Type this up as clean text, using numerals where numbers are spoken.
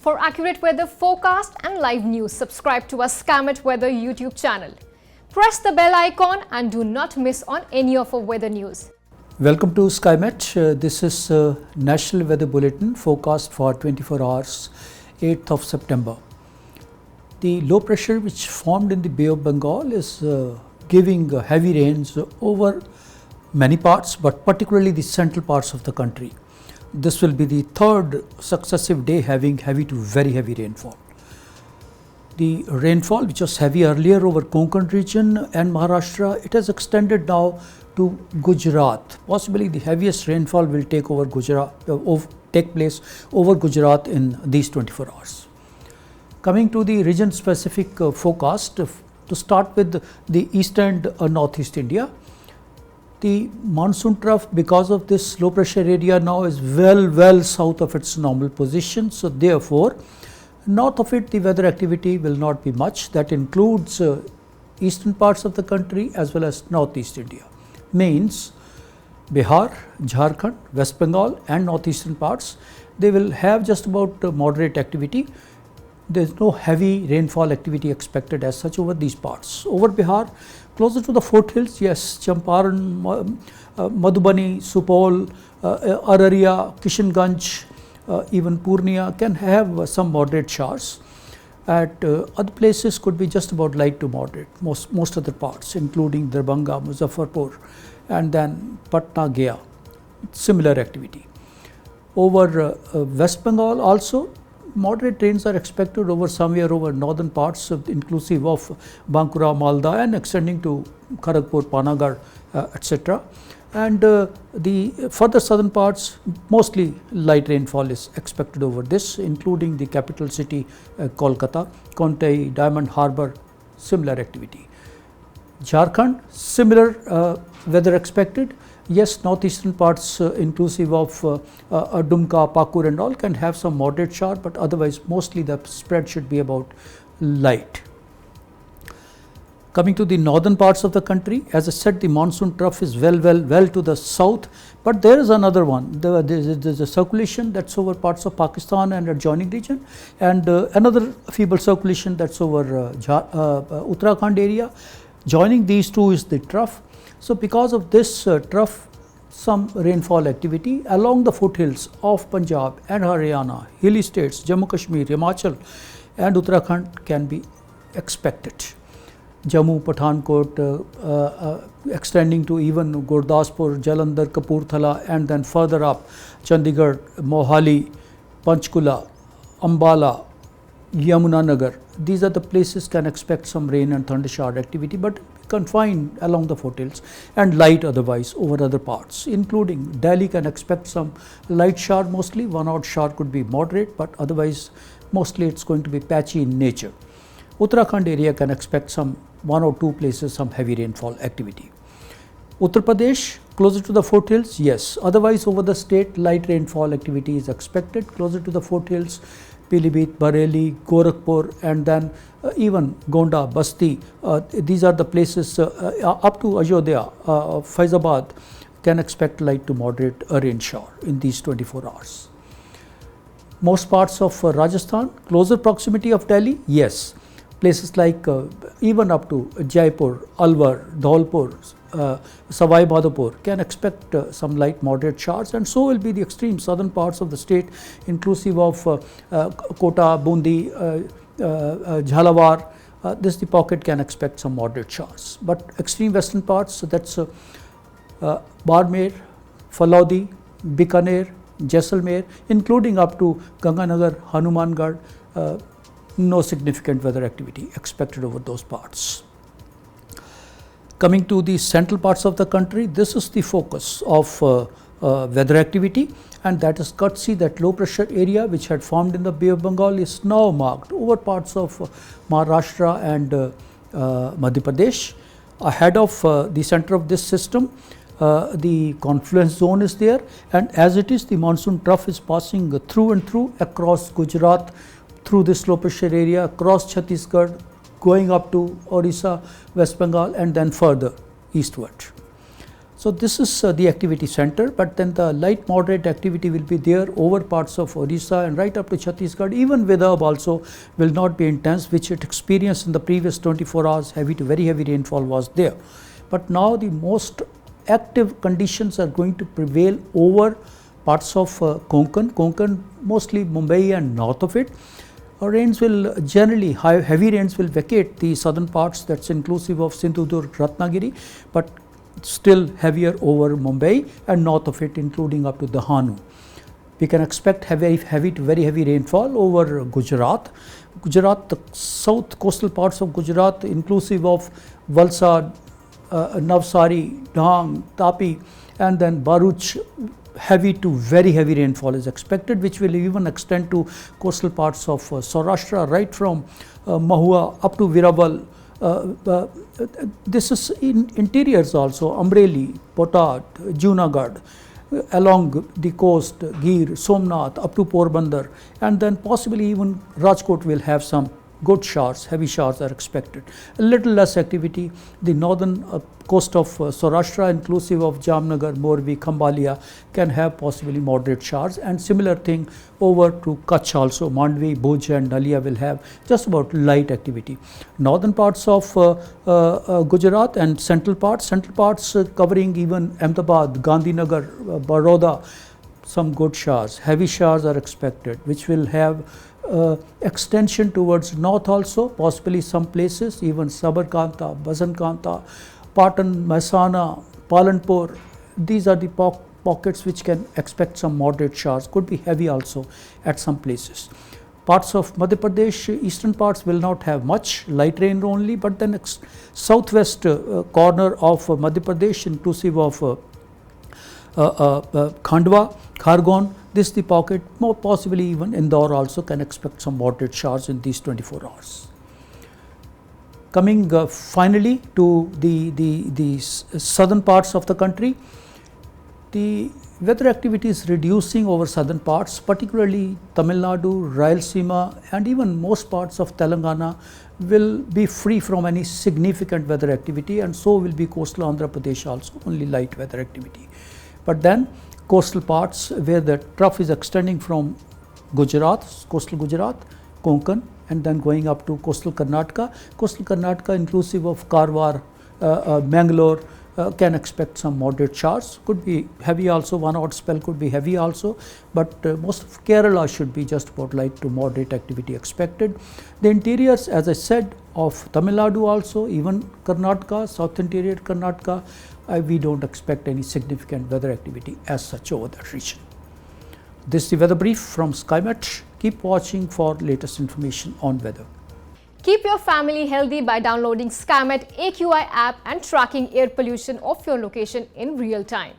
For accurate weather forecast and live news, subscribe to our Skymet Weather YouTube channel. Press the bell icon and do not miss on any of our weather news. Welcome to Skymet. This is National Weather Bulletin forecast for 24 hours, 8th of September. The low pressure which formed in the Bay of Bengal is giving heavy rains over many parts, but particularly the central parts of the country. This will be the third successive day having heavy to very heavy rainfall. The rainfall, which was heavy earlier over Konkan region and Maharashtra, it has extended now to Gujarat. Possibly the heaviest rainfall will take place over Gujarat in these 24 hours. Coming to the region specific forecast, to start with the east and northeast India. The monsoon trough, because of this low pressure area, now is well south of its normal position. So therefore, north of it the weather activity will not be much. That includes eastern parts of the country as well as northeast India. Means Bihar, Jharkhand, West Bengal and northeastern parts, they will have just about moderate activity. There is no heavy rainfall activity expected as such over these parts. Over Bihar, closer to the foothills, yes, Champaran, Madhubani, Supaul, Araria, Kishanganj, even Purnia can have some moderate showers. At other places could be just about light to moderate, most other parts including Darbhanga, Muzaffarpur and then Patna, Gaya, similar activity. Over West Bengal also, moderate rains are expected over somewhere over northern parts inclusive of Bankura, Malda and extending to Kharagpur, Panagarh, etc. And the further southern parts, mostly light rainfall is expected over this, including the capital city Kolkata, Konkan, Diamond Harbour, similar activity. Jharkhand, similar weather expected. Yes, northeastern parts inclusive of Dumka, Pakur and all can have some moderate shower, but otherwise mostly the spread should be about light. Coming to the northern parts of the country, as I said, the monsoon trough is well to the south, but there is another one. There is a circulation that's over parts of Pakistan and adjoining region, and another feeble circulation that's over Uttarakhand area. Joining these two is the trough. So because of this trough, some rainfall activity along the foothills of Punjab and Haryana, hilly states, Jammu Kashmir, Himachal and Uttarakhand can be expected. Jammu, Pathankot, extending to even Gurdaspur, Jalandhar, Kapurthala and then further up Chandigarh, Mohali, Panchkula, Ambala, Yamunanagar. These are the places can expect some rain and thunder shower activity, but confined along the foothills and light otherwise over other parts, including Delhi can expect some light shower mostly, one odd shower could be moderate, but otherwise mostly it's going to be patchy in nature. Uttarakhand area can expect some one or two places some heavy rainfall activity. Uttar Pradesh, closer to the foothills, yes, otherwise over the state light rainfall activity is expected. Closer to the foothills, Pilibhit, Bareilly, Gorakhpur and then even Gonda, Basti, these are the places up to Ayodhya, Faizabad can expect light to moderate rain shower in these 24 hours. Most parts of Rajasthan, closer proximity of Delhi, yes. Places like even up to Jaipur, Alwar, Dholpur, Savai Madhopur can expect some light moderate showers, and so will be the extreme southern parts of the state inclusive of Kota, Bundi, Jhalawar. This the pocket can expect some moderate showers, but extreme western parts, so that's Barmer, Phalodi, Bikaner, Jaisalmer, including up to Ganganagar, Hanumangarh, no significant weather activity expected over those parts. Coming to the central parts of the country, this is the focus of weather activity, and that is courtesy that low pressure area which had formed in the Bay of Bengal is now marked over parts of Maharashtra and Madhya Pradesh. Ahead of the center of this system, the confluence zone is there, and as it is, the monsoon trough is passing through and through across Gujarat, through this low pressure area, across Chhattisgarh, going up to Odisha, West Bengal and then further eastward. So this is the activity center, but then the light moderate activity will be there over parts of Odisha and right up to Chhattisgarh. Even Vidarbha also will not be intense, which it experienced in the previous 24 hours. Heavy to very heavy rainfall was there. But now the most active conditions are going to prevail over parts of Konkan, mostly Mumbai and north of it. Rains will generally, heavy rains will vacate the southern parts, that's inclusive of Sindhudurg, Ratnagiri, but still heavier over Mumbai and north of it, including up to Dahanu. We can expect heavy to very heavy rainfall over Gujarat. The south coastal parts of Gujarat, inclusive of Valsad, Navsari, Dang, Tapi, and then Bharuch, heavy to very heavy rainfall is expected, which will even extend to coastal parts of Saurashtra, right from Mahua up to Viraval. This is in interiors also, Amreli, Potad, Junagadh, along the coast, Gir, Somnath, up to Porbandar, and then possibly even Rajkot will have some good showers, heavy showers are expected. A little less activity, the northern coast of Saurashtra, inclusive of Jamnagar, Morbi, Khambhalia, can have possibly moderate showers, and similar thing over to Kutch also. Mandvi, Bhuj and Nalia will have just about light activity. Northern parts of Gujarat and central parts covering even Ahmedabad, Gandhinagar, Baroda, some good showers. Heavy showers are expected, which will have extension towards north also, possibly some places, even Sabarkanta, Basankanta, Patan, Mehsana, Palanpur. These are the pockets which can expect some moderate showers, could be heavy also at some places. Parts of Madhya Pradesh, eastern parts will not have much, light rain only, but then southwest corner of Madhya Pradesh, inclusive of Khandwa, Khargon, this is the pocket, more possibly even Indore also can expect some moderate showers in these 24 hours. Coming finally to the southern parts of the country, the weather activity is reducing over southern parts, particularly Tamil Nadu, Rayalaseema, and even most parts of Telangana will be free from any significant weather activity, and so will be coastal Andhra Pradesh also, only light weather activity. But then coastal parts where the trough is extending from Gujarat, coastal Gujarat, Konkan, and then going up to coastal Karnataka inclusive of Karwar, Mangalore, can expect some moderate showers, could be heavy also, one odd spell could be heavy also, but most of Kerala should be just about light to moderate activity expected. The interiors, as I said, of Tamil Nadu also, even Karnataka, south interior Karnataka, we don't expect any significant weather activity as such over that region. This is the weather brief from Skymet. Keep watching for latest information on weather. Keep your family healthy by downloading Skymet AQI app and tracking air pollution of your location in real time.